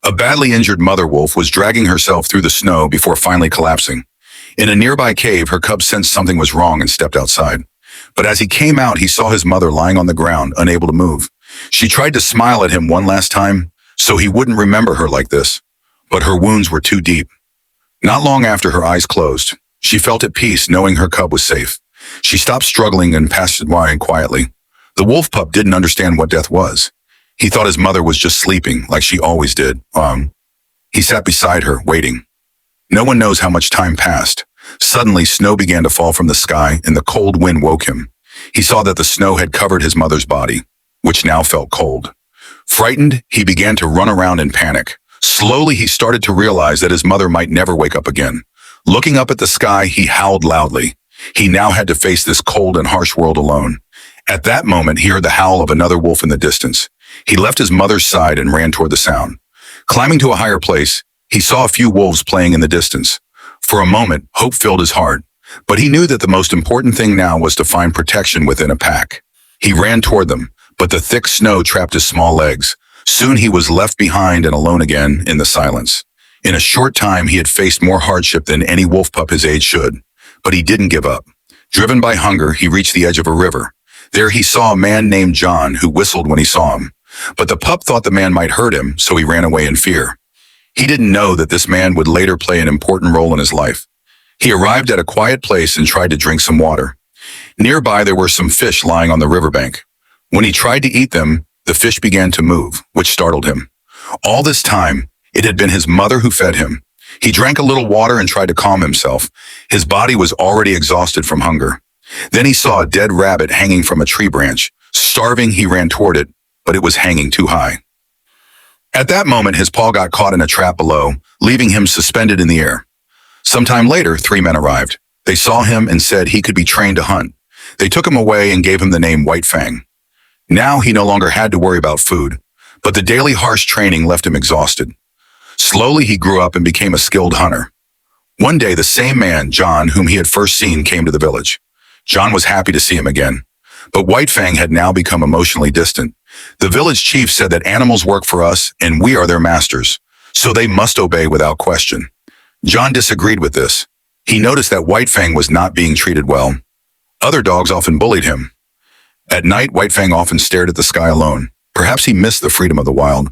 A badly injured mother wolf was dragging herself through the snow before finally collapsing. In a nearby cave, her cub sensed something was wrong and stepped outside. But as he came out, he saw his mother lying on the ground, unable to move. She tried to smile at him one last time, so he wouldn't remember her like this. But her wounds were too deep. Not long after her eyes closed, she felt at peace knowing her cub was safe. She stopped struggling and passed by quietly. The wolf pup didn't understand what death was. He thought his mother was just sleeping, like she always did. He sat beside her, waiting. No one knows how much time passed. Suddenly, snow began to fall from the sky, and the cold wind woke him. He saw that the snow had covered his mother's body, which now felt cold. Frightened, he began to run around in panic. Slowly, he started to realize that his mother might never wake up again. Looking up at the sky, he howled loudly. He now had to face this cold and harsh world alone. At that moment, he heard the howl of another wolf in the distance. He left his mother's side and ran toward the sound. Climbing to a higher place, he saw a few wolves playing in the distance. For a moment, hope filled his heart, but he knew that the most important thing now was to find protection within a pack. He ran toward them, but the thick snow trapped his small legs. Soon he was left behind and alone again in the silence. In a short time, he had faced more hardship than any wolf pup his age should, but he didn't give up. Driven by hunger, he reached the edge of a river. There he saw a man named John who whistled when he saw him. But the pup thought the man might hurt him, so he ran away in fear. He didn't know that this man would later play an important role in his life. He arrived at a quiet place and tried to drink some water. Nearby, there were some fish lying on the riverbank. When he tried to eat them, the fish began to move, which startled him. All this time, it had been his mother who fed him. He drank a little water and tried to calm himself. His body was already exhausted from hunger. Then he saw a dead rabbit hanging from a tree branch. Starving, he ran toward it, but it was hanging too high. At that moment, his paw got caught in a trap below, leaving him suspended in the air. Sometime later, 3 men arrived. They saw him and said he could be trained to hunt. They took him away and gave him the name White Fang. Now he no longer had to worry about food, but the daily harsh training left him exhausted. Slowly, he grew up and became a skilled hunter. One day, the same man, John, whom he had first seen, came to the village. John was happy to see him again, but White Fang had now become emotionally distant. The village chief said that animals work for us and we are their masters, so they must obey without question. John disagreed with this. He noticed that White Fang was not being treated well. Other dogs often bullied him. At night, White Fang often stared at the sky alone. Perhaps he missed the freedom of the wild.